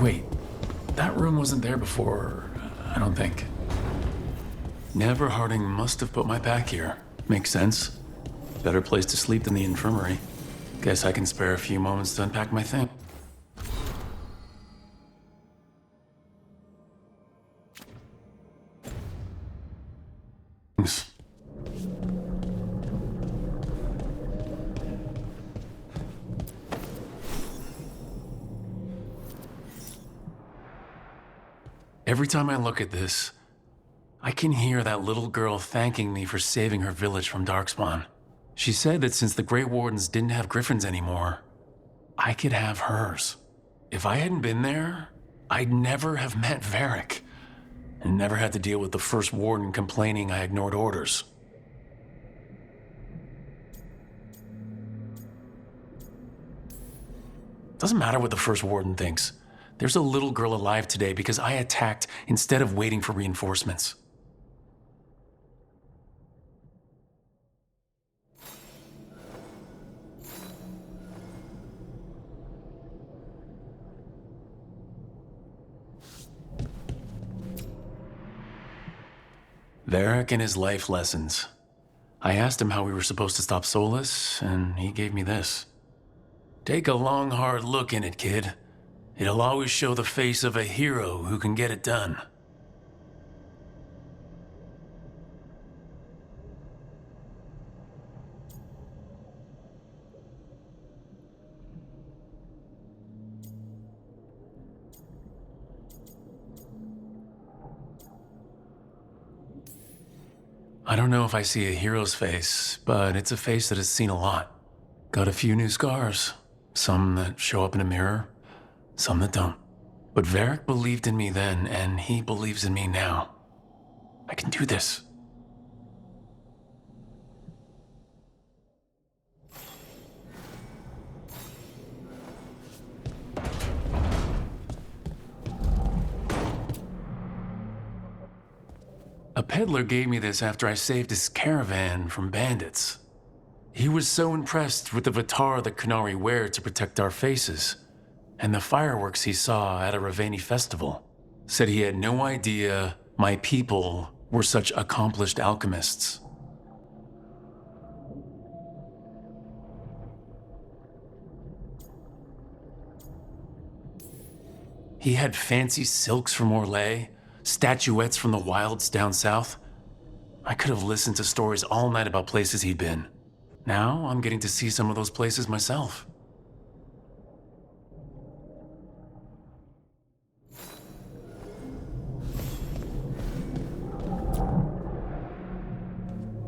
Wait, that room wasn't there before, I don't think. Never Harding must have put my pack here. Makes sense. Better place to sleep than the infirmary. Guess I can spare a few moments to unpack my things. Every time I look at this, I can hear that little girl thanking me for saving her village from Darkspawn. She said that since the Grey Wardens didn't have griffins anymore, I could have hers. If I hadn't been there, I'd never have met Varric, and never had to deal with the First Warden complaining I ignored orders. Doesn't matter what the First Warden thinks. There's a little girl alive today because I attacked instead of waiting for reinforcements. Varric and his life lessons. I asked him how we were supposed to stop Solus, and he gave me this. Take a long, hard look in it, kid. It'll always show the face of a hero who can get it done. I don't know if I see a hero's face, but it's a face that has seen a lot. Got a few new scars. Some that show up in a mirror, some that don't. But Varric believed in me then, and he believes in me now. I can do this. A peddler gave me this after I saved his caravan from bandits. He was so impressed with the Vitar that Qunari wear to protect our faces, and the fireworks he saw at a Ravani festival. Said he had no idea my people were such accomplished alchemists. He had fancy silks from Orlais, statuettes from the wilds down south. I could have listened to stories all night about places he'd been. Now I'm getting to see some of those places myself.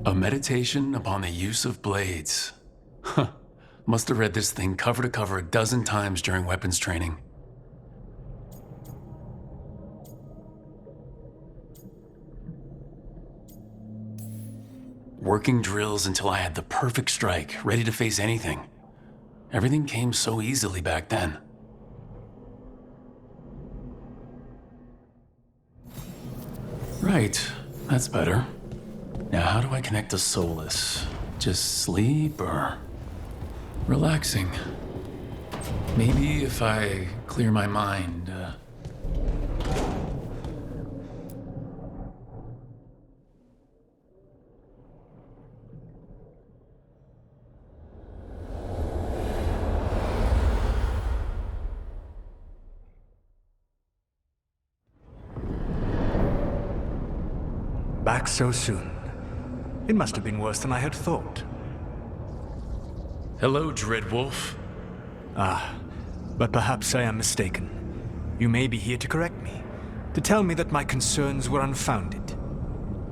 A meditation upon the use of blades. Huh. Must have read this thing cover to cover a dozen times during weapons training. Working drills until I had the perfect strike, ready to face anything. Everything came so easily back then. Right, that's better. Now how do I connect to Solus? Just sleep or relaxing? Maybe if I clear my mind, Back so soon. It must have been worse than I had thought. Hello, Dreadwolf. But perhaps I am mistaken. You may be here to correct me, to tell me that my concerns were unfounded.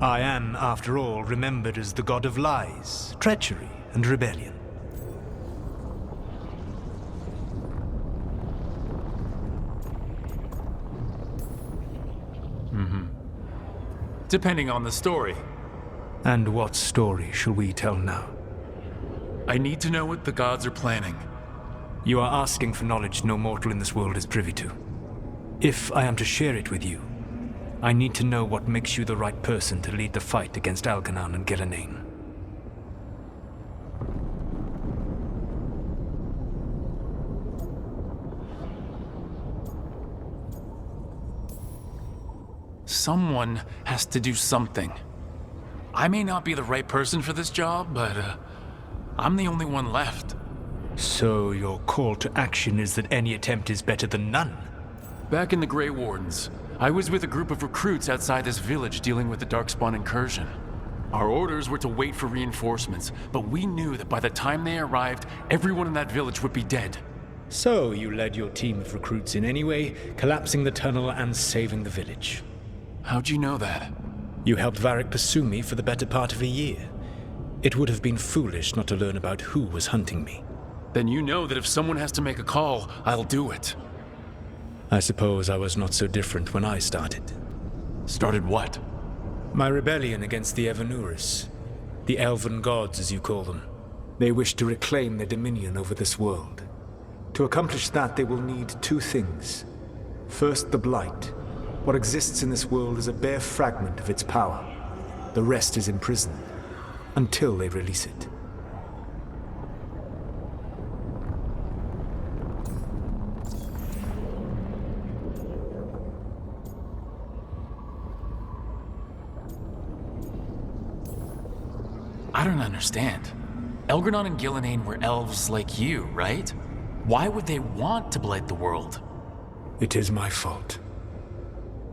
I am, after all, remembered as the god of lies, treachery, and rebellion. Depending on the story. And what story shall we tell now? I need to know what the gods are planning. You are asking for knowledge no mortal in this world is privy to. If I am to share it with you, I need to know what makes you the right person to lead the fight against Algernon and Gillenane. someone has to do something. I may not be the right person for this job, but I'm the only one left. So your call to action is that any attempt is better than none? Back in the Grey Wardens, I was with a group of recruits outside this village dealing with the Darkspawn incursion. Our orders were to wait for reinforcements, but we knew that by the time they arrived, everyone in that village would be dead. So you led your team of recruits in any way, collapsing the tunnel and saving the village. How'd you know that? You helped Varric pursue me for the better part of a year. It would have been foolish not to learn about who was hunting me. Then you know that if someone has to make a call, I'll do it. I suppose I was not so different when I started. Started what? My rebellion against the Evanuris. The Elven Gods, as you call them. They wish to reclaim their dominion over this world. To accomplish that, they will need two things. First, the Blight. What exists in this world is a bare fragment of its power. The rest is imprisoned, until they release it. I don't understand. Elgranon and Gillenane were elves like you, right? Why would they want to blight the world? It is my fault.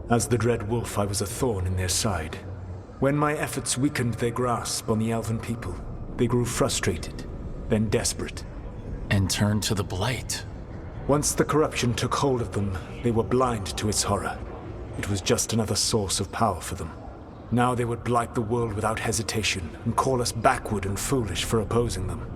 As the Dread Wolf, I was a thorn in their side. When my efforts weakened their grasp on the Elven people, they grew frustrated, then desperate. And turned to the blight. Once the corruption took hold of them, they were blind to its horror. It was just another source of power for them. Now they would blight the world without hesitation and call us backward and foolish for opposing them.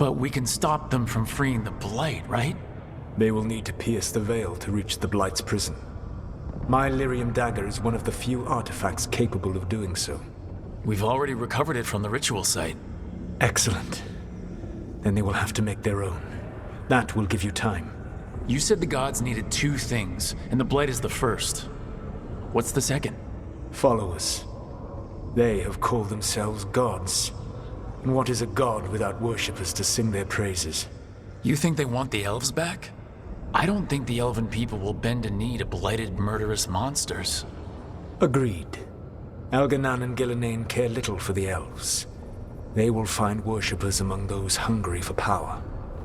But we can stop them from freeing the blight, right? They will need to pierce the veil to reach the Blight's prison. My Lyrium dagger is one of the few artifacts capable of doing so. We've already recovered it from the ritual site. Excellent. Then they will have to make their own. That will give you time. You said the gods needed two things, and the blight is the first. What's the second? Followers. They have called themselves gods. And what is a god without worshippers to sing their praises? You think they want the elves back? I don't think the elven people will bend a knee to blighted, murderous monsters. Agreed. Elganan and Gillenane care little for the elves. They will find worshippers among those hungry for power.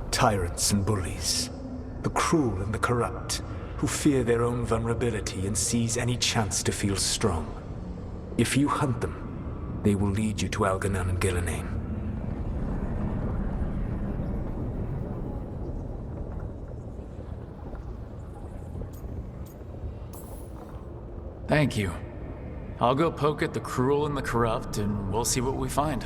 Tyrants and bullies. The cruel and the corrupt, who fear their own vulnerability and seize any chance to feel strong. If you hunt them, they will lead you to Elganan and Gillenane. Thank you. I'll go poke at the cruel and the corrupt, and we'll see what we find.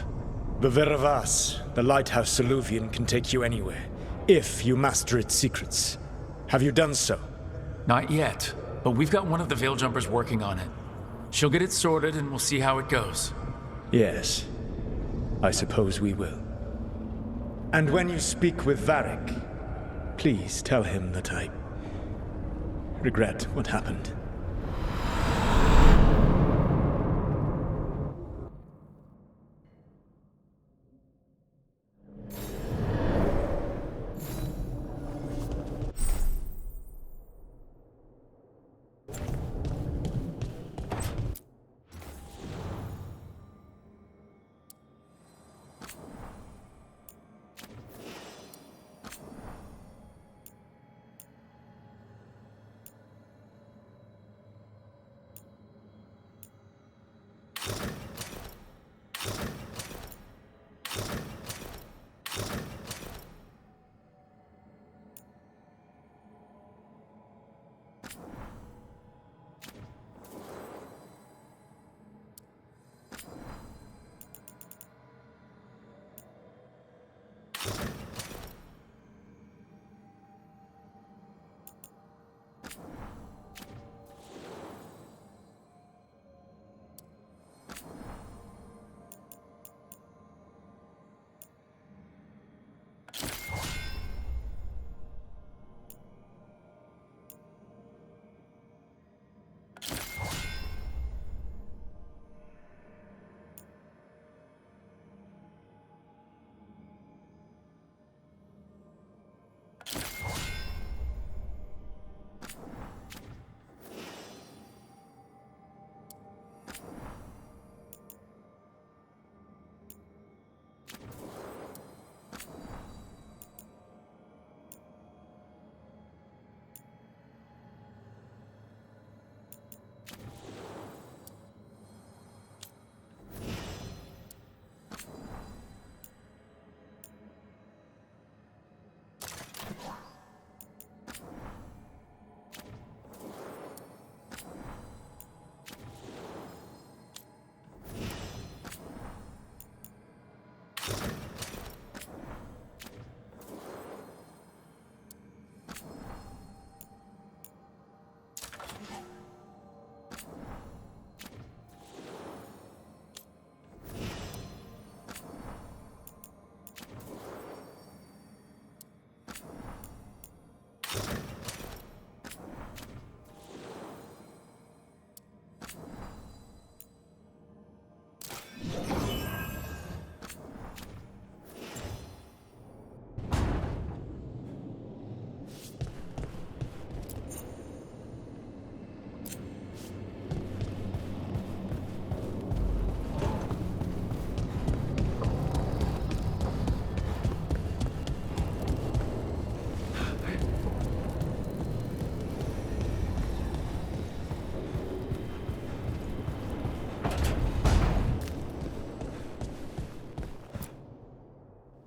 The Veravas, the lighthouse Soluvian, can take you anywhere, if you master its secrets. Have you done so? Not yet, but we've got one of the Veil Jumpers working on it. She'll get it sorted, and we'll see how it goes. Yes. I suppose we will. And when you speak with Varric, please tell him that I regret what happened.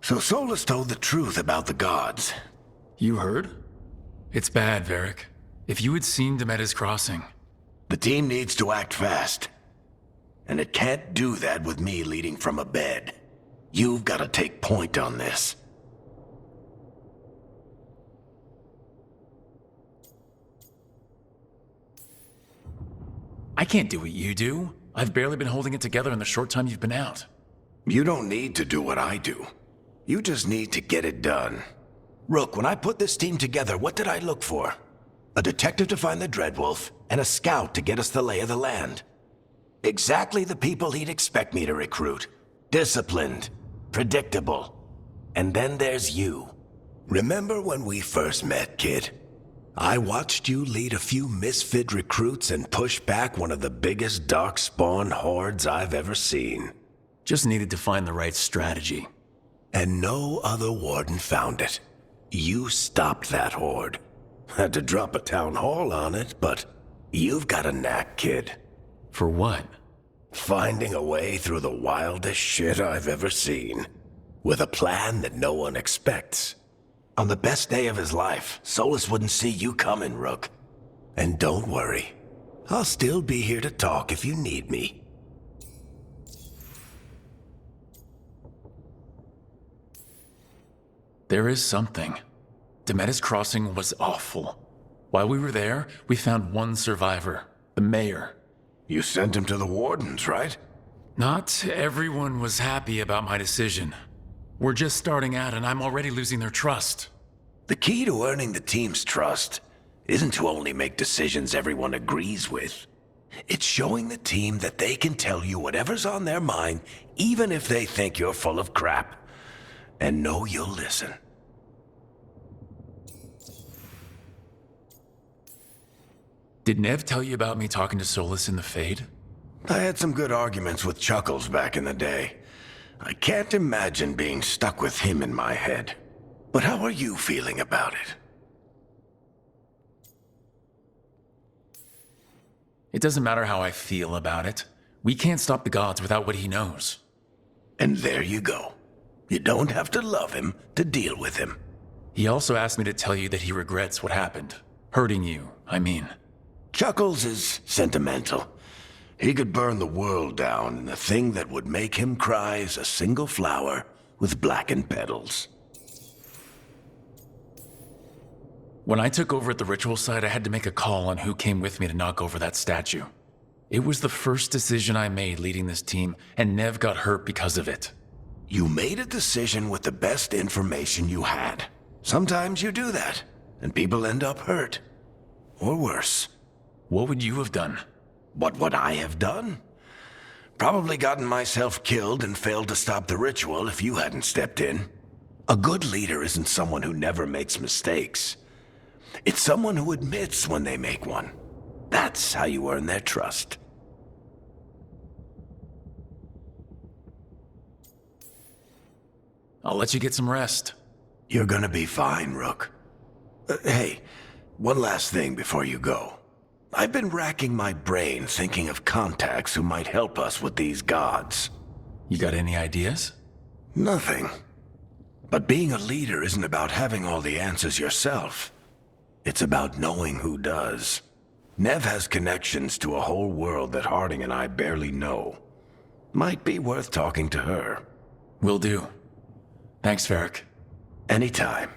So Solus told the truth about the gods. You heard? It's bad, Varric. If you had seen Demeter's crossing... The team needs to act fast. And it can't do that with me leading from a bed. You've got to take point on this. I can't do what you do. I've barely been holding it together in the short time you've been out. You don't need to do what I do. You just need to get it done. Rook, when I put this team together, what did I look for? A detective to find the Dreadwolf, and a scout to get us the lay of the land. Exactly the people he'd expect me to recruit. Disciplined, predictable. And then there's you. Remember when we first met, kid? I watched you lead a few misfit recruits and push back one of the biggest darkspawn hordes I've ever seen. Just needed to find the right strategy. And no other warden found it. You stopped that horde. Had to drop a town hall on it, but you've got a knack, kid. For what? Finding a way through the wildest shit I've ever seen. With a plan that no one expects. On the best day of his life, Solus wouldn't see you coming, Rook. And don't worry. I'll still be here to talk if you need me. There is something. Demeter's crossing was awful. While we were there, we found one survivor, the mayor. You sent him to the wardens, right? Not everyone was happy about my decision. We're just starting out and I'm already losing their trust. The key to earning the team's trust isn't to only make decisions everyone agrees with. It's showing the team that they can tell you whatever's on their mind, even if they think you're full of crap. And know you'll listen. Did Nev tell you about me talking to Solus in the Fade? I had some good arguments with Chuckles back in the day. I can't imagine being stuck with him in my head. But how are you feeling about it? It doesn't matter how I feel about it. We can't stop the gods without what he knows. And there you go. You don't have to love him to deal with him. He also asked me to tell you that he regrets what happened. Hurting you, I mean. Chuckles is sentimental. He could burn the world down, and the thing that would make him cry is a single flower with blackened petals. When I took over at the ritual site, I had to make a call on who came with me to knock over that statue. It was the first decision I made leading this team, and Nev got hurt because of it. You made a decision with the best information you had. Sometimes you do that, and people end up hurt. Or worse. What would you have done? What would I have done? Probably gotten myself killed and failed to stop the ritual if you hadn't stepped in. A good leader isn't someone who never makes mistakes. It's someone who admits when they make one. That's how you earn their trust. I'll let you get some rest. You're gonna be fine, Rook. Hey, one last thing before you go. I've been racking my brain thinking of contacts who might help us with these gods. You got any ideas? Nothing. But being a leader isn't about having all the answers yourself. It's about knowing who does. Nev has connections to a whole world that Harding and I barely know. Might be worth talking to her. Will do. Thanks, Varric. Anytime.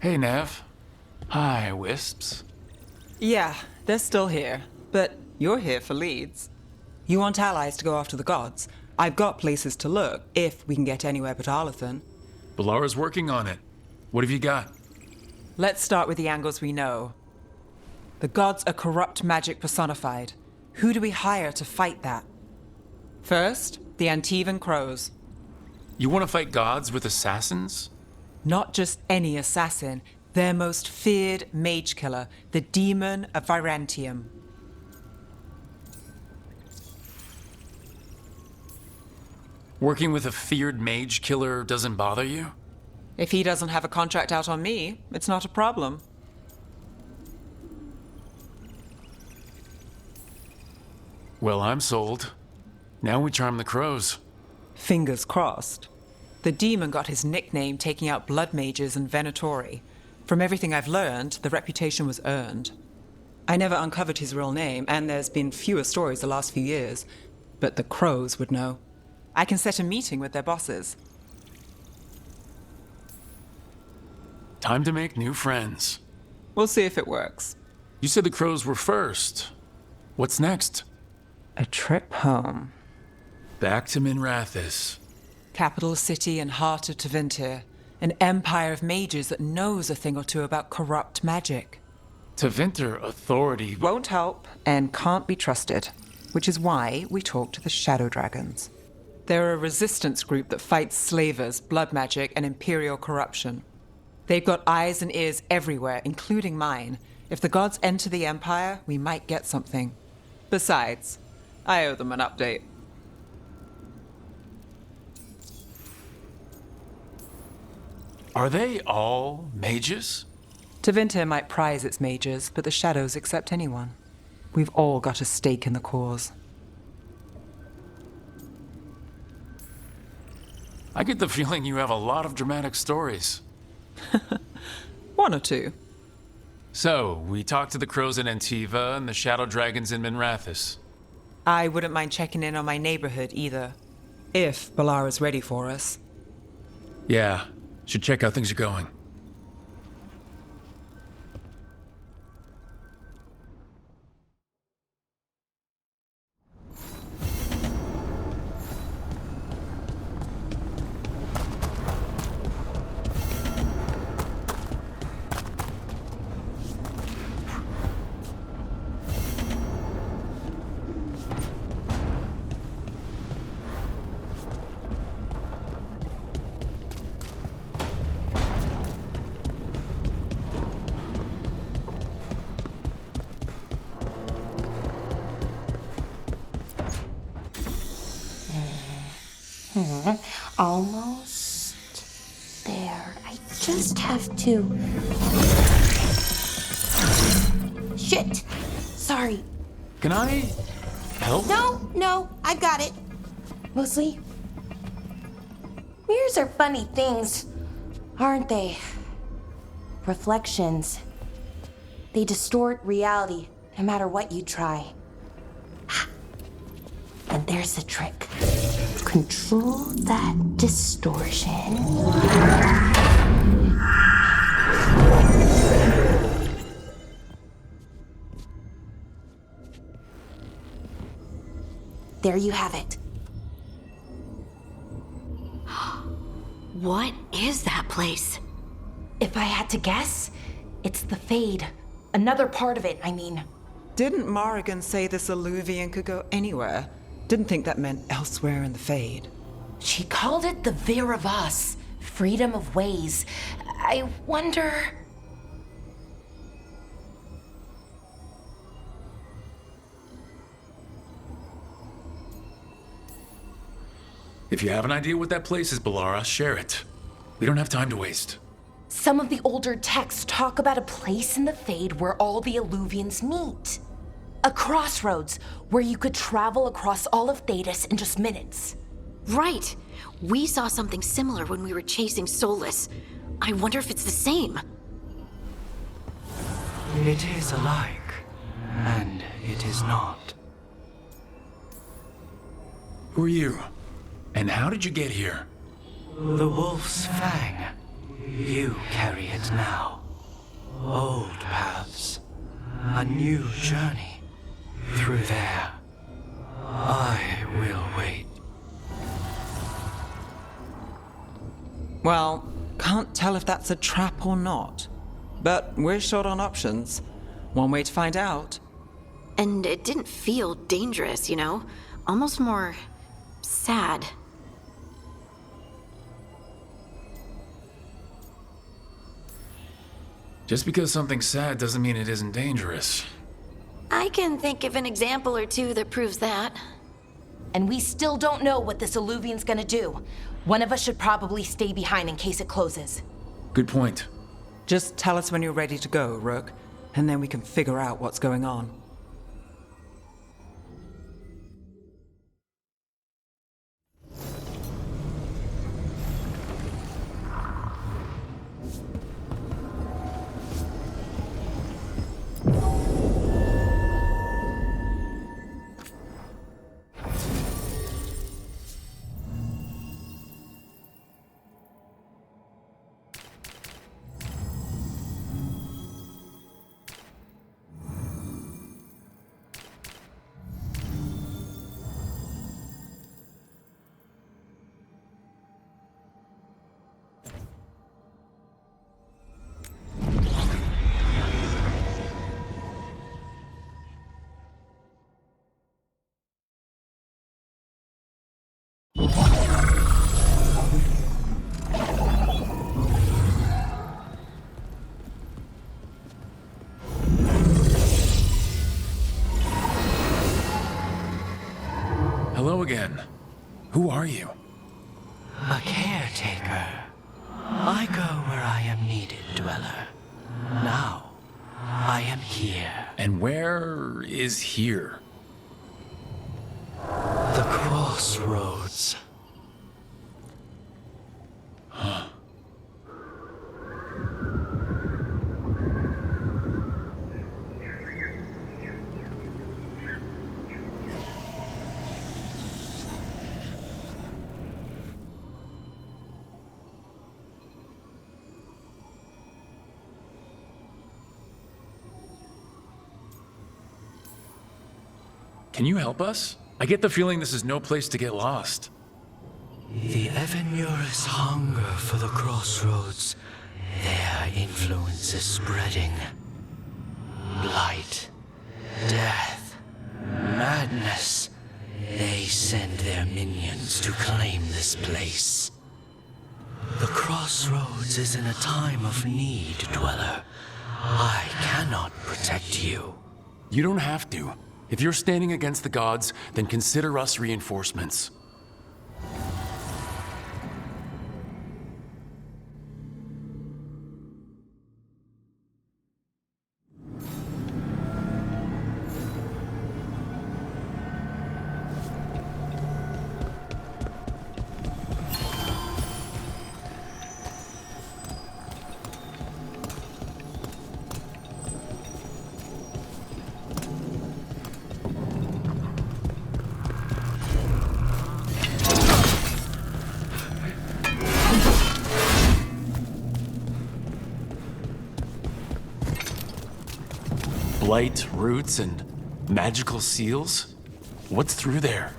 Hey, Nev. Hi, Wisps. Yeah, they're still here. But you're here for leads. You want allies to go after the gods? I've got places to look, if we can get anywhere but Arlathan. Balara's working on it. What have you got? Let's start with the angles we know. The gods are corrupt magic personified. Who do we hire to fight that? First, the Antivan Crows. You want to fight gods with assassins? Not just any assassin, their most feared mage killer, the Demon of Virantium. Working with a feared mage killer doesn't bother you? If he doesn't have a contract out on me, it's not a problem. Well, I'm sold. Now we charm the crows. Fingers crossed. The demon got his nickname taking out blood mages and Venatori. From everything I've learned, the reputation was earned. I never uncovered his real name, and there's been fewer stories the last few years, but the crows would know. I can set a meeting with their bosses. Time to make new friends. We'll see if it works. You said the crows were first. What's next? A trip home. Back to Minrathis. Capital city and heart of Tevinter. An empire of mages that knows a thing or two about corrupt magic. Tevinter authority. Won't help and can't be trusted, which is why we talk to the Shadow Dragons. They're a resistance group that fights slavers, blood magic, and imperial corruption. They've got eyes and ears everywhere, including mine. If the gods enter the empire, we might get something. Besides, I owe them an update. Are they all mages? Tevinter might prize its mages, but the Shadows accept anyone. We've all got a stake in the cause. I get the feeling you have a lot of dramatic stories. One or two. So, we talked to the crows in Antiva and the shadow dragons in Minrathis. I wouldn't mind checking in on my neighborhood either. If Balara's ready for us. Yeah, should check how things are going. Almost there. I just have to... Shit! Sorry. Can I help? No, I've got it. Mostly, mirrors are funny things, aren't they? Reflections. They distort reality, no matter what you try. And there's the trick. Control that distortion. There you have it. What is that place? If I had to guess, it's the Fade. Another part of it, I mean. Didn't Morrigan say this Alluvian could go anywhere? Didn't think that meant elsewhere in the Fade. She called it the Vir of Us, freedom of ways. I wonder... If you have an idea what that place is, Balara, share it. We don't have time to waste. Some of the older texts talk about a place in the Fade where all the Alluvians meet. A crossroads where you could travel across all of Thedas in just minutes. Right. We saw something similar when we were chasing Solus. I wonder if it's the same. It is alike, and it is not. Who are you? And how did you get here? The Wolf's Fang. You carry it now. Old paths. A new journey. Through there. I will wait. Well, can't tell if that's a trap or not. But we're short on options. One way to find out. And it didn't feel dangerous, you know? Almost more sad. Just because something's sad doesn't mean it isn't dangerous. I can think of an example or two that proves that. And we still don't know what this alluvian's gonna do. One of us should probably stay behind in case it closes. Good point. Just tell us when you're ready to go, Rook, and then we can figure out what's going on. Hello again. Who are you? A caretaker. I go where I am needed, Dweller. Now, I am here. And where is here? The crossroads. Can you help us? I get the feeling this is no place to get lost. The Evanurus hunger for the crossroads. Their influence is spreading. Blight, death, madness. They send their minions to claim this place. The crossroads is in a time of need, Dweller. I cannot protect you. You don't have to. If you're standing against the gods, then consider us reinforcements. Blight, roots, and magical seals? What's through there?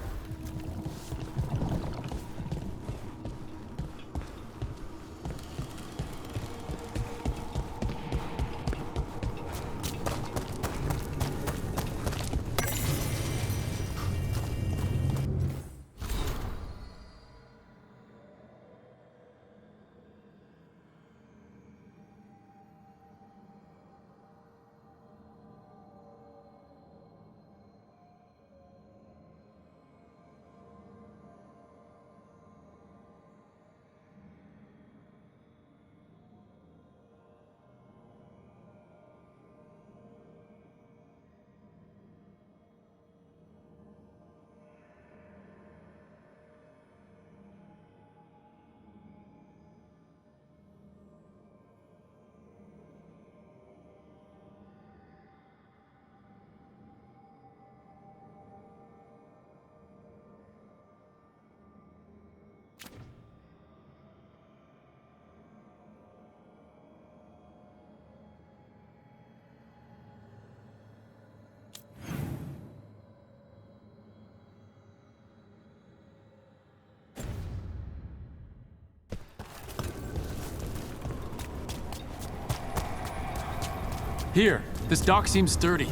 Here, this dock seems sturdy.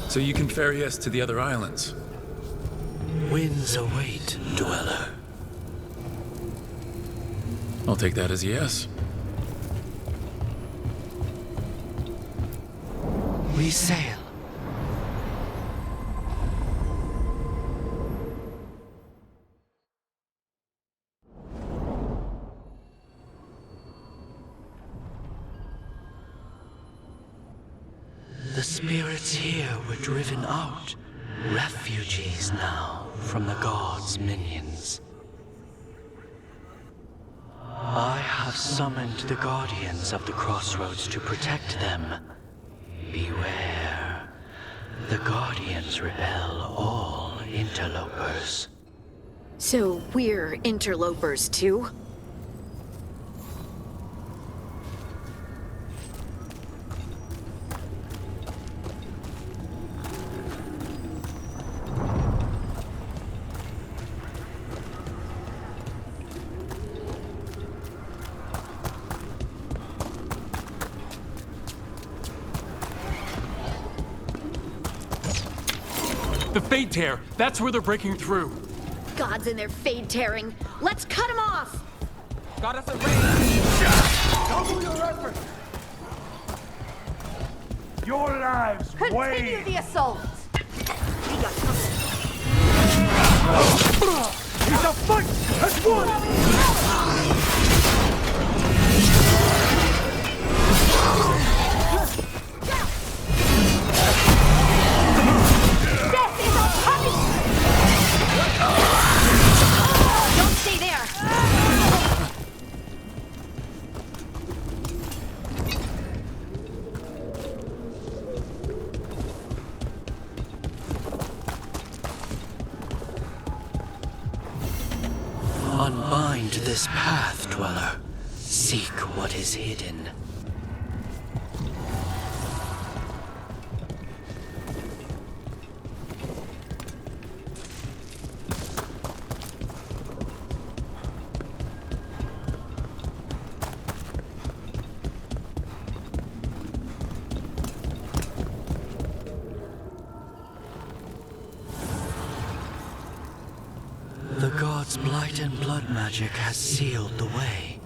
So you can ferry us to the other islands. Winds await, dweller. I'll take that as a yes. We sail. The spirits here were driven out, refugees now from the gods' minions. I have summoned the guardians of the crossroads to protect them. Beware. The guardians repel all interlopers. So we're interlopers too? The Fade Tear! That's where they're breaking through. Gods and their fade tearing. Let's cut them off! Got us a range. Double your effort. Your lives Continue the assault! We got company. He's a fight as one. Death is our punishment! Don't stay there! Unbind this path, dweller. Seek what is hidden. The gods' blight and blood magic has sealed the way.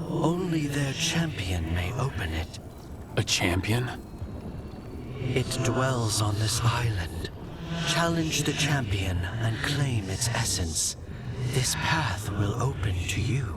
Only their champion may open it. A champion? It dwells on this island. Challenge the champion and claim its essence. This path will open to you.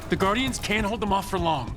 The Guardians can't hold them off for long.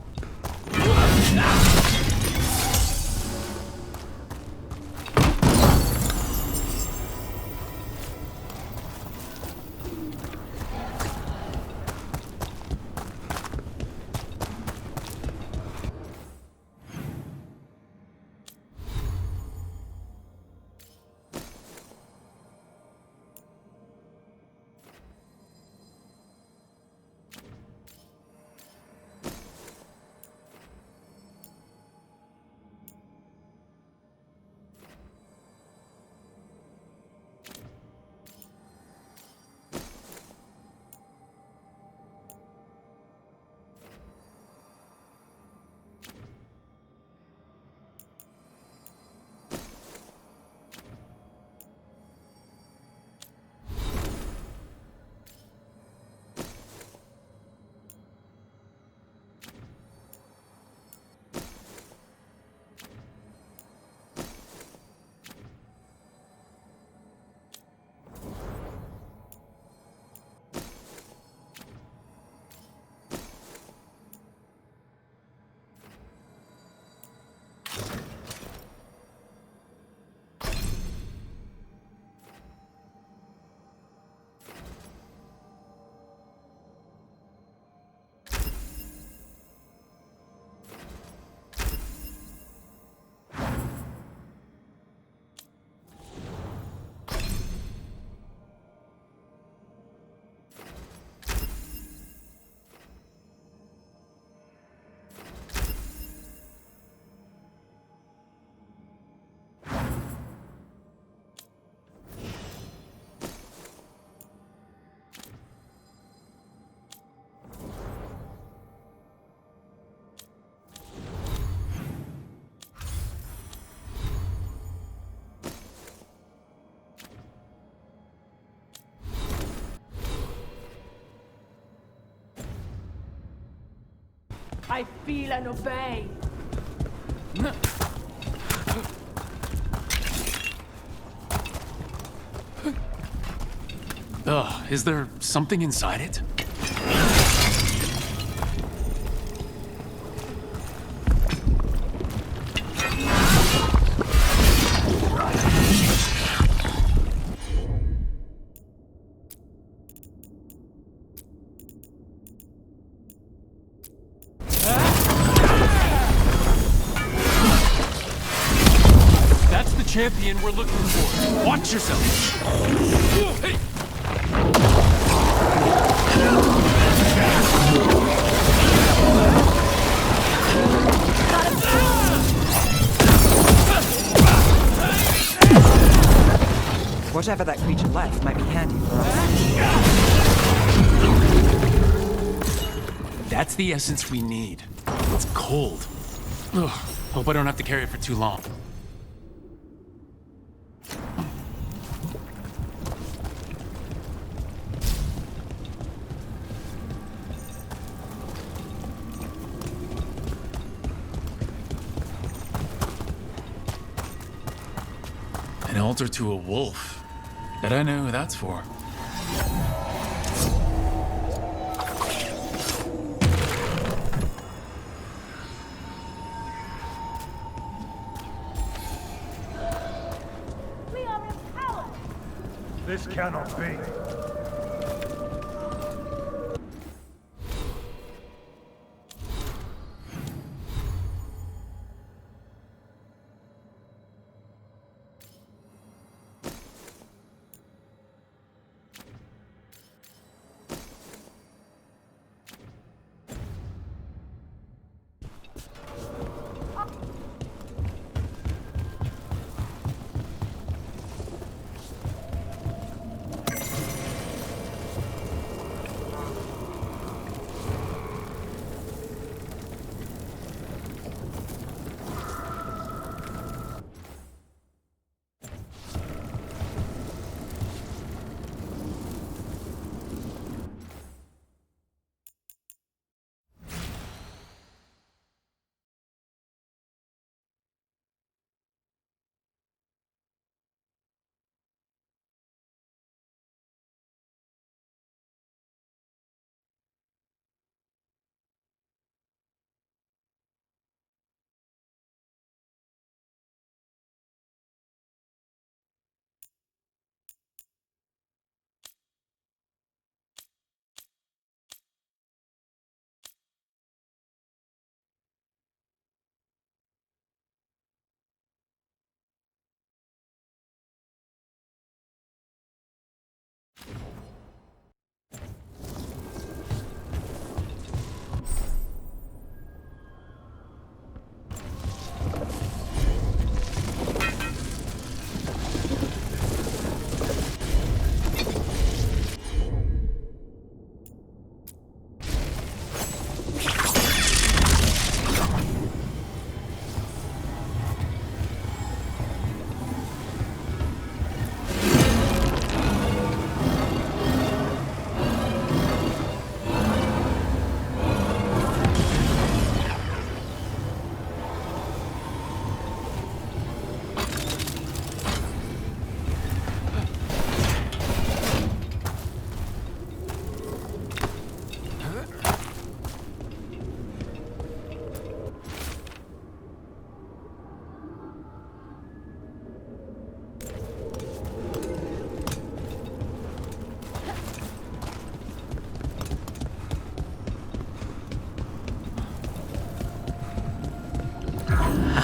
I feel and obey. Ugh, is there something inside it? That's the champion we're looking for. Watch yourself. Hey. Whatever that creature left might be handy for us. That's the essence we need. It's cold. Ugh, hope I don't have to carry it for too long. An altar to a wolf. Bet I know who that's for. We are empowered. This cannot be.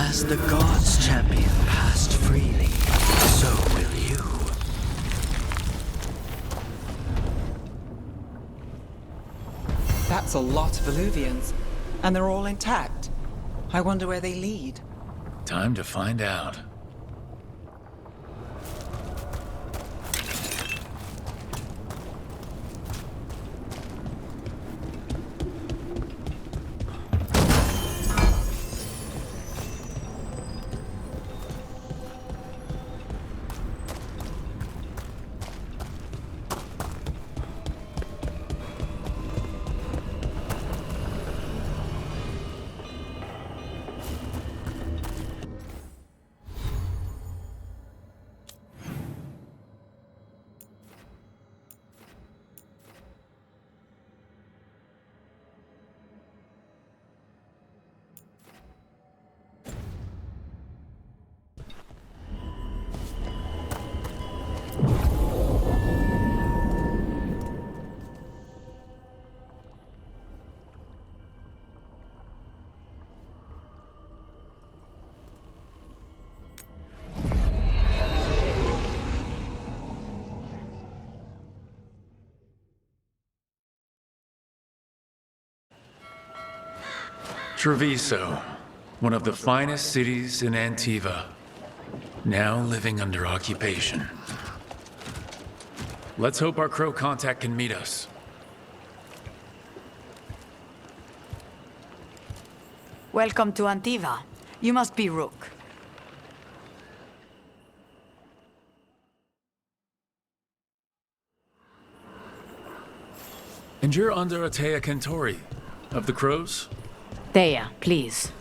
As the gods' champion passed freely, so will you. That's a lot of Illuvians, and they're all intact. I wonder where they lead. Time to find out. Treviso, one of the finest cities in Antiva, now living under occupation. Let's hope our crow contact can meet us. Welcome to Antiva. You must be Rook. And you're under Atea Kentori, of the Crows? Thea, please.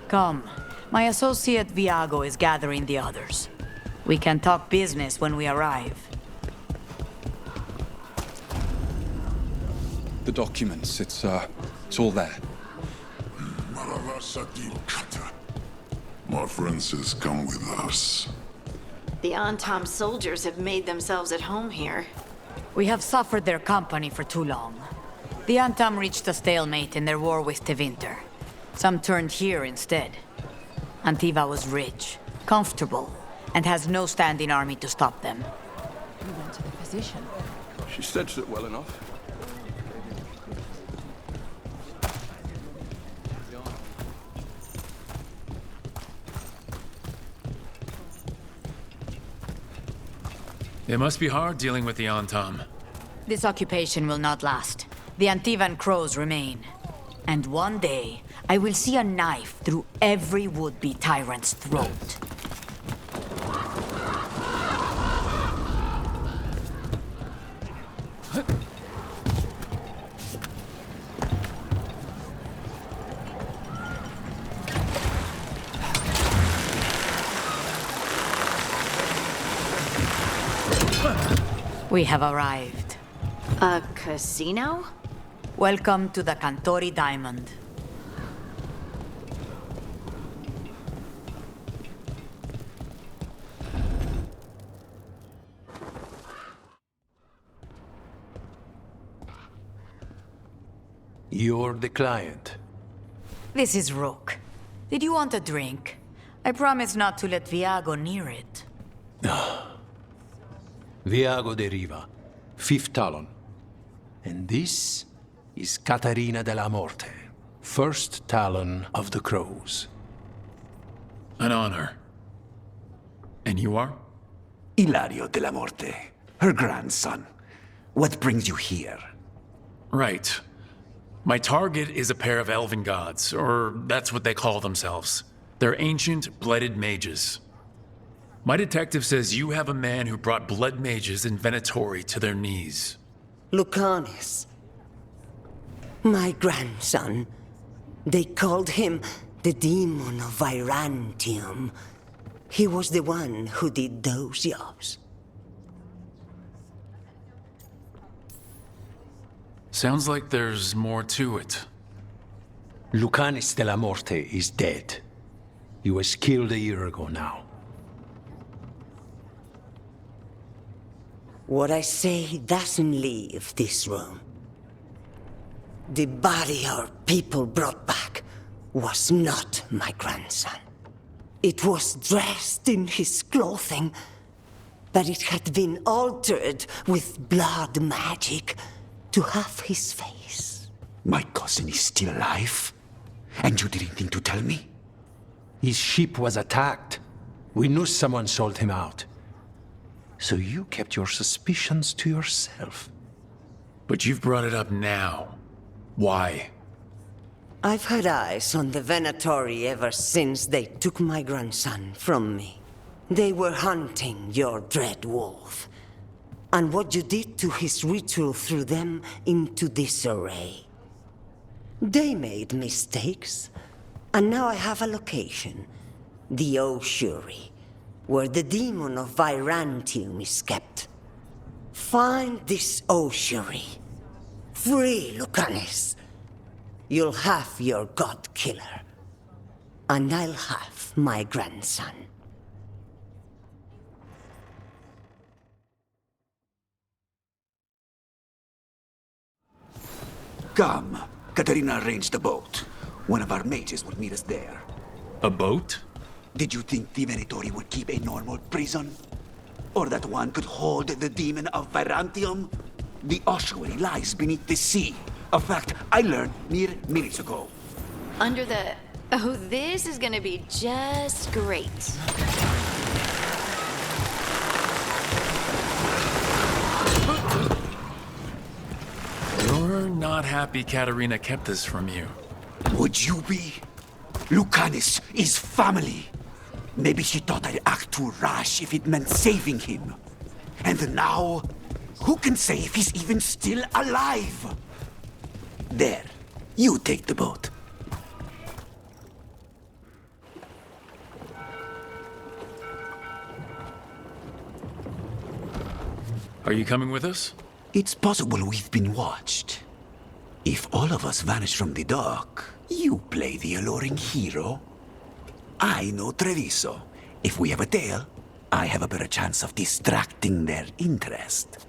Come. My associate Viago is gathering the others. We can talk business when we arrive. The documents, it's all there. My friend says come with us. The Antam soldiers have made themselves at home here. We have suffered their company for too long. The Antam reached a stalemate in their war with Tevinter. Some turned here instead. Antiva was rich, comfortable, and has no standing army to stop them. We went to the physician. She stretched it well enough. It must be hard dealing with the Antam. This occupation will not last. The Antivan crows remain. And one day, I will see a knife through every would-be tyrant's throat. We have arrived. A casino? Welcome to the Cantori Diamond. You're the client. This is Rook. Did you want a drink? I promise not to let Viago near it. Viago de Riva, fifth talon. And this is Caterina della Morte, first talon of the Crows. An honor. And you are? Ilario della Morte, her grandson. What brings you here? Right. My target is a pair of elven gods, or that's what they call themselves. They're ancient, blooded mages. My detective says you have a man who brought blood mages in Venatori to their knees. Lucanis. My grandson. They called him the Demon of Virantium. He was the one who did those jobs. Sounds like there's more to it. Lucanis della Morte is dead. He was killed a year ago now. What I say doesn't leave this room. The body our people brought back was not my grandson. It was dressed in his clothing, but it had been altered with blood magic to have his face. My cousin is still alive? And you didn't think to tell me? His ship was attacked. We knew someone sold him out. So you kept your suspicions to yourself. But you've brought it up now. Why? I've had eyes on the Venatori ever since they took my grandson from me. They were hunting your dread wolf. And what you did to his ritual threw them into disarray. They made mistakes, and now I have a location. The Ossuary, where the demon of Virantium is kept. Find this ossuary. Free Lucanis. You'll have your god killer. And I'll have my grandson. Come. Katerina arranged a boat. One of our mages will meet us there. A boat? Did you think the Venatori would keep a normal prison? Or that one could hold the demon of Virantium? The ossuary lies beneath the sea. A fact I learned mere minutes ago. Under the... Oh, this is gonna be just great. You're not happy Katerina kept this from you. Would you be? Lucanus is family. Maybe she thought I'd act too rash if it meant saving him. And now, who can say if he's even still alive? There, you take the boat. Are you coming with us? It's possible we've been watched. If all of us vanish from the dock, you play the alluring hero. I know Treviso. If we have a tail, I have a better chance of distracting their interest.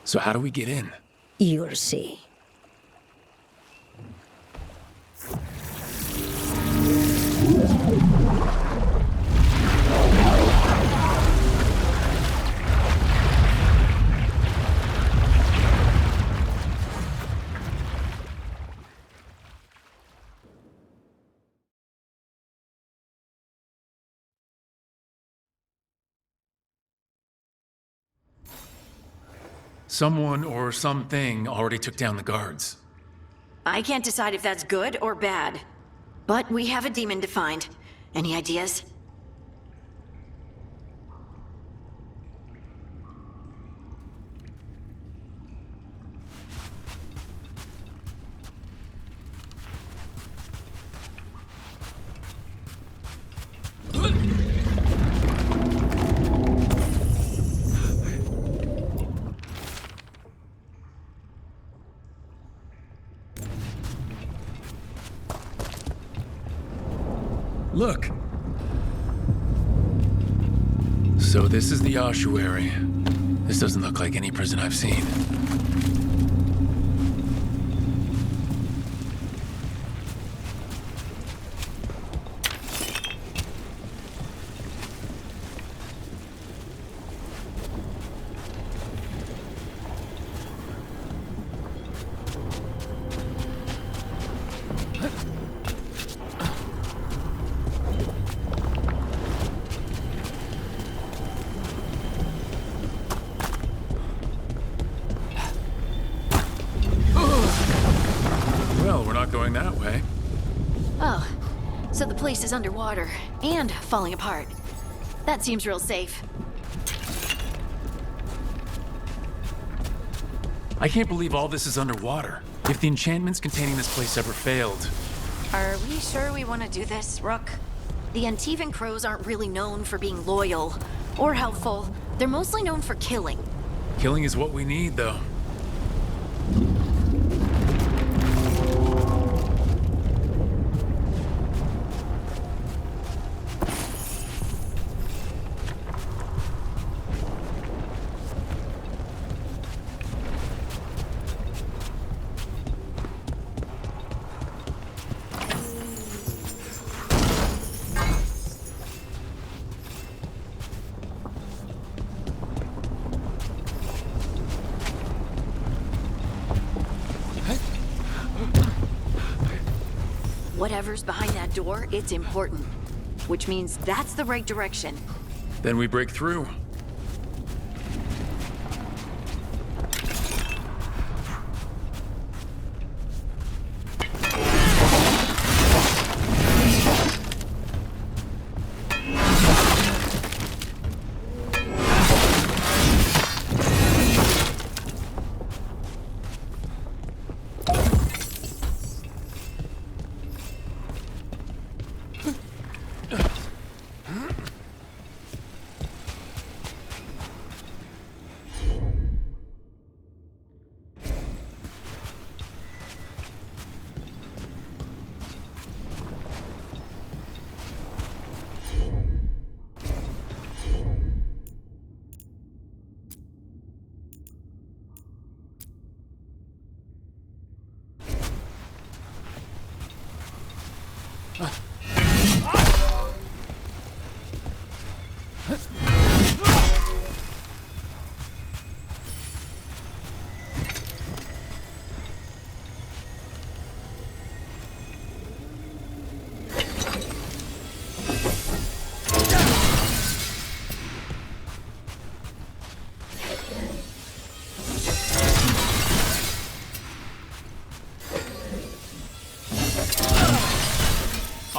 So how do we get in? You'll see. Someone or something already took down the guards. I can't decide if that's good or bad. But we have a demon to find. Any ideas? Look! So this is the ossuary. This doesn't look like any prison I've seen. Well, we're not going that way. Oh, so the place is underwater and falling apart. That seems real safe. I can't believe all this is underwater. If the enchantments containing this place ever failed... Are we sure we want to do this, Rook? The Antivan Crows aren't really known for being loyal or helpful. They're mostly known for killing. Killing is what we need, though. Whatever's behind that door, it's important. Which means that's the right direction. Then we break through.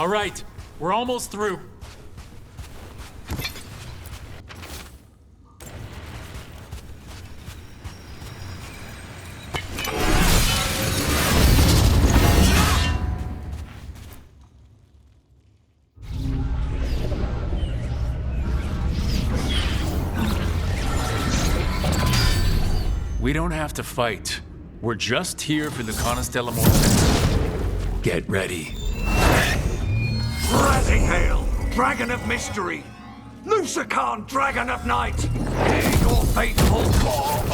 All right, we're almost through. We don't have to fight. We're just here for the Constella Morte. Get ready. Rising Hail, Dragon of Mystery! Lucican, Dragon of Night! Hear your fateful call!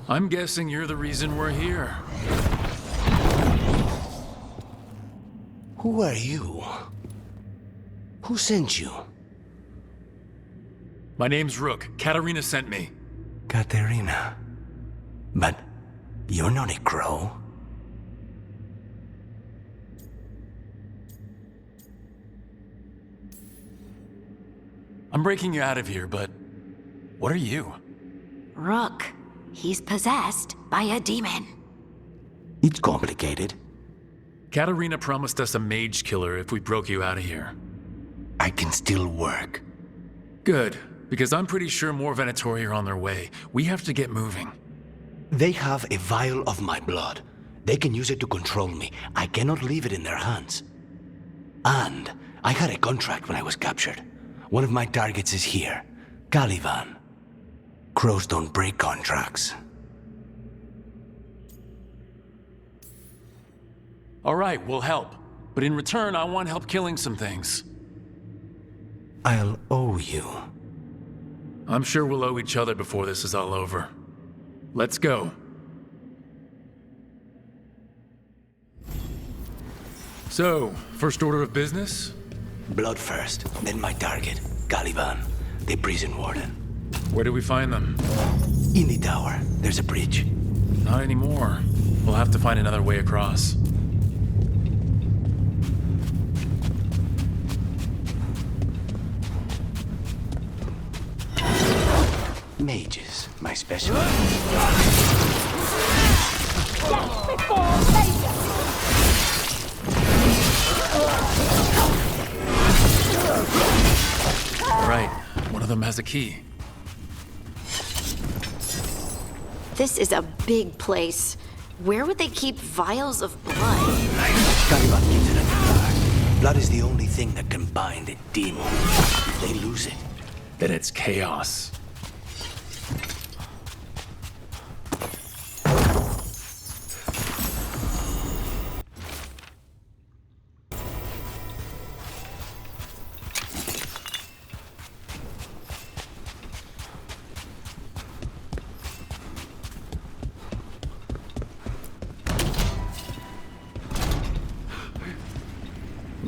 I'm guessing you're the reason we're here. Who are you? Who sent you? My name's Rook. Katarina sent me. Katerina. But you're not a crow. I'm breaking you out of here, but what are you? Rook. He's possessed by a demon. It's complicated. Katarina promised us a mage killer if we broke you out of here. I can still work. Good, because I'm pretty sure more Venatori are on their way. We have to get moving. They have a vial of my blood. They can use it to control me. I cannot leave it in their hands. And I had a contract when I was captured. One of my targets is here, Caliban. Crows don't break contracts. All right, we'll help. But in return, I want help killing some things. I'll owe you. I'm sure we'll owe each other before this is all over. Let's go. So, first order of business? Blood first, then my target, Caliban, the prison warden. Where do we find them? In the tower. There's a bridge. Not anymore. We'll have to find another way across. Mages, my specialty. All right, one of them has a key. This is a big place. Where would they keep vials of blood? Caliban keeps it under guard. Blood is the only thing that can bind a demon. If they lose it, Then it's chaos.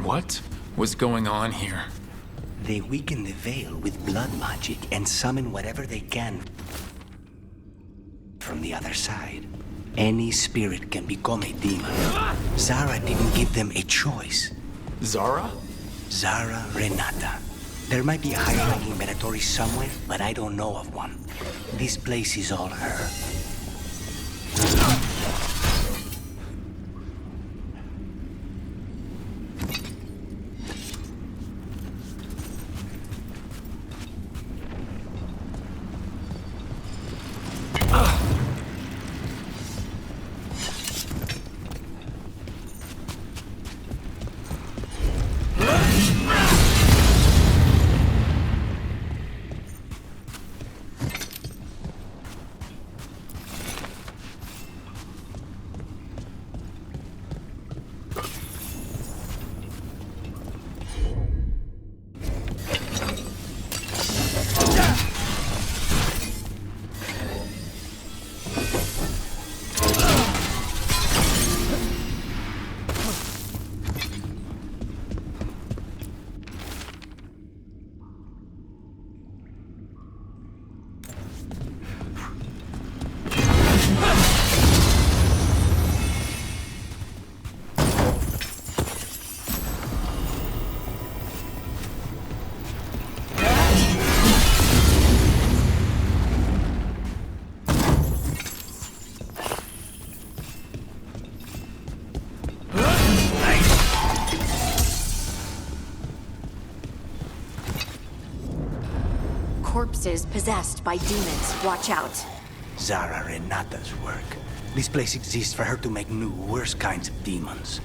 What was going on here? they weaken the veil with blood magic and summon whatever they can from the other side. Any spirit can become a demon. Zara didn't give them a choice. Zara? Zara Renata. There might be a high-ranking Venatori somewhere, but I don't know of one. This place is all her. corpses possessed by demons. Watch out. Zara Renata's work. This place exists for her to make new, worse kinds of demons.